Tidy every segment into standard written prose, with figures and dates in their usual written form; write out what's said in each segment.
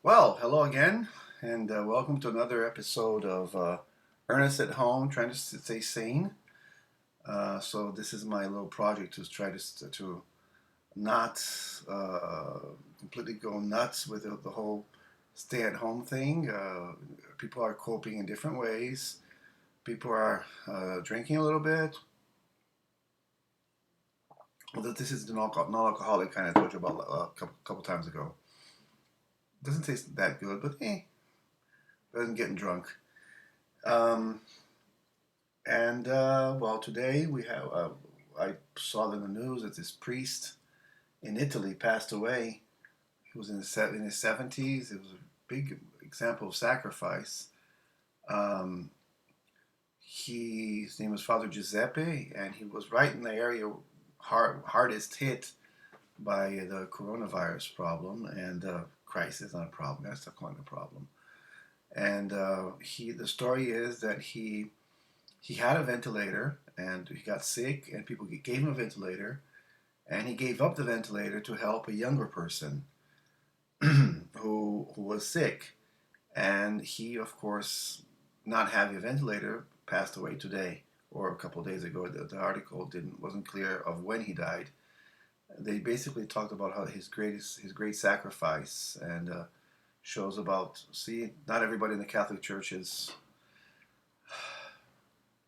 Well, hello again, and welcome to another episode of Ernest at Home, trying to stay sane. So this is my little project to try to not uh, completely go nuts with the whole stay-at-home thing. People are coping in different ways. People are drinking a little bit. Although this is the non-alcoholic kind I told you about a couple times ago. Doesn't taste that good, but better than getting drunk. Um, And well, today we have. I saw in the news that this priest in Italy passed away. He was in his 70s. It was a big example of sacrifice. Um, his name was Father Giuseppe, and he was right in the area hardest hit by the coronavirus problem and crisis, not a problem. I stop calling it a problem. And the story is that he had a ventilator and he got sick and people gave him a ventilator and he gave up the ventilator to help a younger person who was sick, and he, of course, not having a ventilator, passed away today or a couple of days ago. The article didn't wasn't clear of when he died. They basically talked about how his great sacrifice, and shows about, see, not everybody in the Catholic Church is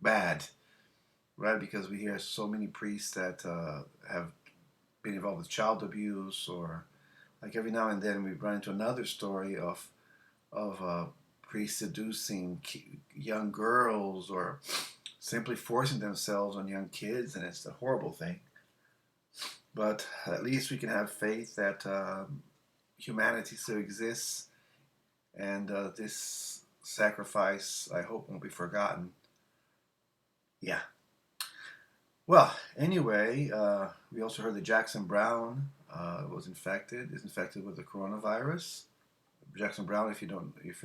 bad, right? Because we hear so many priests that have been involved with child abuse, or like every now and then we run into another story of priests seducing young girls or simply forcing themselves on young kids, and it's a horrible thing. But at least we can have faith that humanity still exists, and this sacrifice, I hope, won't be forgotten. Yeah. Well, anyway, we also heard that Jackson Brown is infected with the coronavirus. Jackson Brown, if you're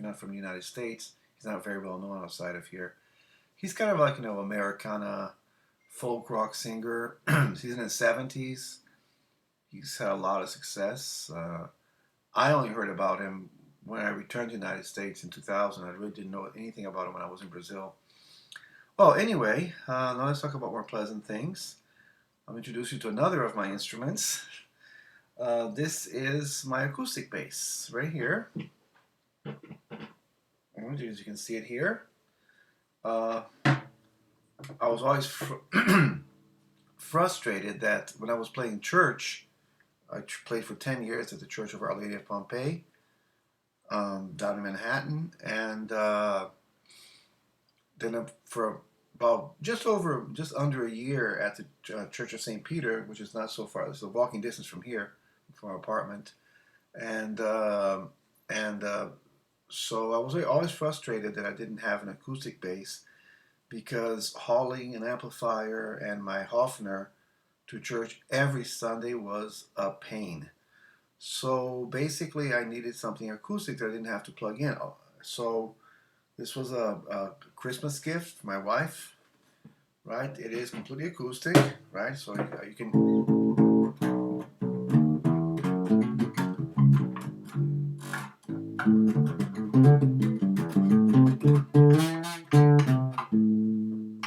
not from the United States, he's not very well known outside of here. He's kind of like Americana folk rock singer. He's in his 70s. He's had a lot of success. I only heard about him when I returned to the United States in 2000. I really didn't know anything about him when I was in Brazil. Well, anyway, now let's talk about more pleasant things. I'll introduce you to another of my instruments. This is my acoustic bass right here. As you can see it here. Uh, I was always frustrated that when I was playing church, I played for 10 years at the Church of Our Lady of Pompeii, down in Manhattan, and then for about just under a year at the Church of St. Peter, which is not so far. It's a walking distance from here, from our apartment, and and so I was always frustrated that I didn't have an acoustic bass, because hauling an amplifier and my Hofner to church every Sunday was a pain. So basically, I needed something acoustic that I didn't have to plug in. So this was a Christmas gift for my wife, right? It is completely acoustic, right? So you can,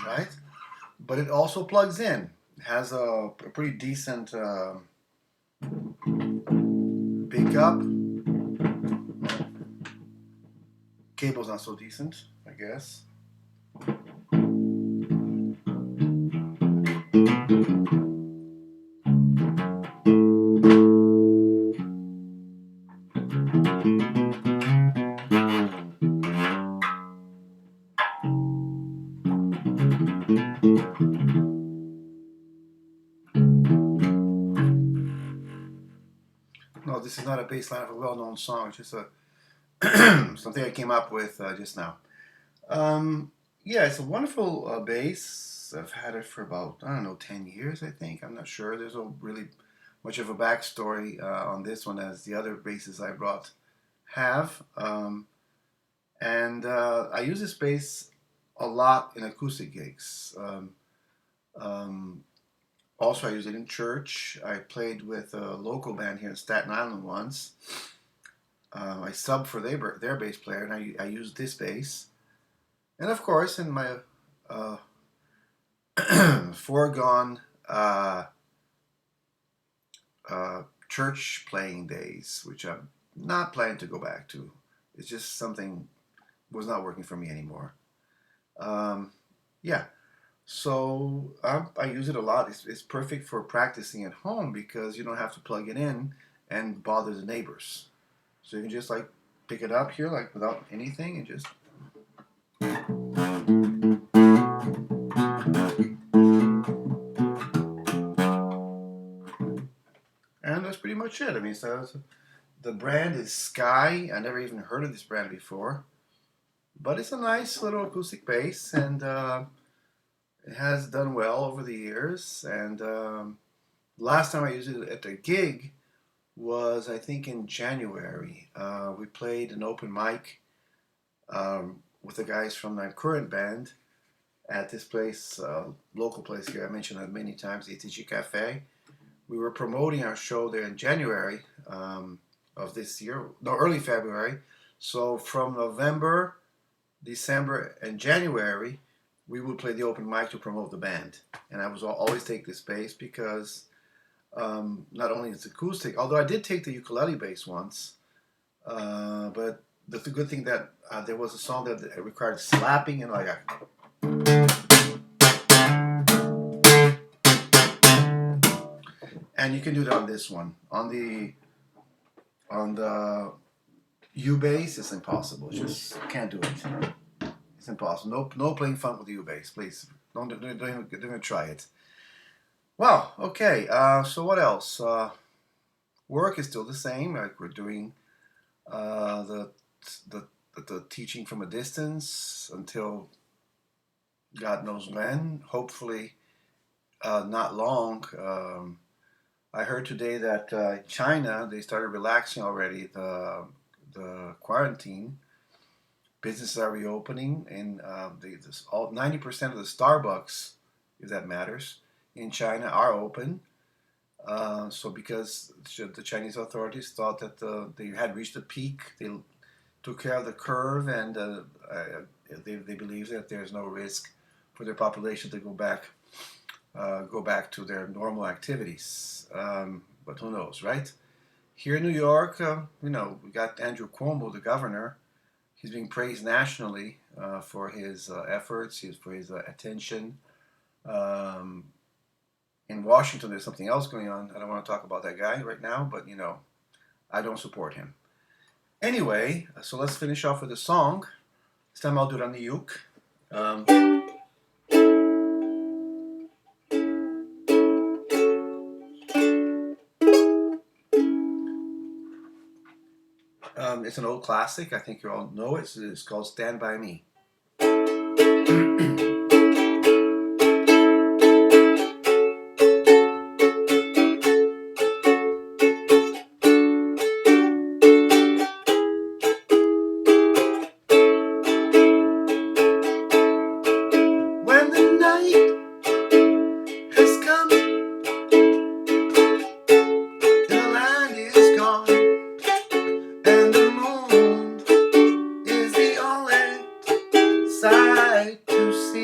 right? But it also plugs in. It has a pretty decent pickup. Cable's not so decent, I guess. No, this is not a bass line of a well-known song. It's just a something I came up with just now. Yeah, it's a wonderful bass. I've had it for about, I don't know, 10 years, I think. I'm not sure. There's no really much of a backstory on this one as the other basses I brought have. And I use this bass a lot in acoustic gigs. Um, Also, I use it in church. I played with a local band here in Staten Island once. I sub for their bass player, and I use this bass. And of course, in my uh, foregone uh, church playing days, which I'm not planning to go back to. It's just something was not working for me anymore. Um, yeah, so I use it a lot. It's perfect for practicing at home because you don't have to plug it in and bother the neighbors. So you can just like pick it up here like without anything and just, and that's pretty much it. I mean, so the brand is Sky. I never even heard of this brand before, but it's a nice little acoustic bass, and it has done well over the years. And last time I used it at a gig was, I think, in January. We played an open mic with the guys from my current band at this place, local place here. I mentioned it many times, ATG Cafe. We were promoting our show there in January of this year, no, early February. So from November, December, and January, we would play the open mic to promote the band. And I was always take this bass because not only it's acoustic, although I did take the ukulele bass once, but the good thing that there was a song that required slapping and like and you can do that on this one. On the U bass, it's impossible. Just can't do it. It's impossible. No playing fun with the U bass, please. Don't even try it. Well, okay. So what else? Work is still the same. Like we're doing the the the teaching from a distance until God knows when. Hopefully, not long. I heard today that China they started relaxing already the quarantine. Businesses are reopening, and all 90% of the Starbucks, if that matters, in China are open. So because the Chinese authorities thought that they had reached the peak, they took care of the curve, and they believe that there's no risk for their population to go back to their normal activities. But who knows, right? Here in New York, we got Andrew Cuomo, the governor. He's being praised nationally for his efforts, for his attention. Um, in Washington, there's something else going on. I don't want to talk about that guy right now, but I don't support him. Anyway, so let's finish off with a song. This time I'll do it on the uke. It's an old classic. I think you all know it. It's called Stand By Me. When the night has come and the land is gone and the moon is the only sight to see.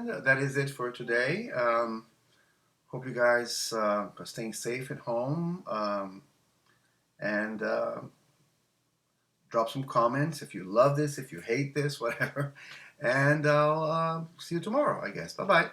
everyone. That is it for today. Hope you guys are staying safe at home. And drop some comments if you love this, if you hate this, whatever. And I'll see you tomorrow, I guess. Bye bye.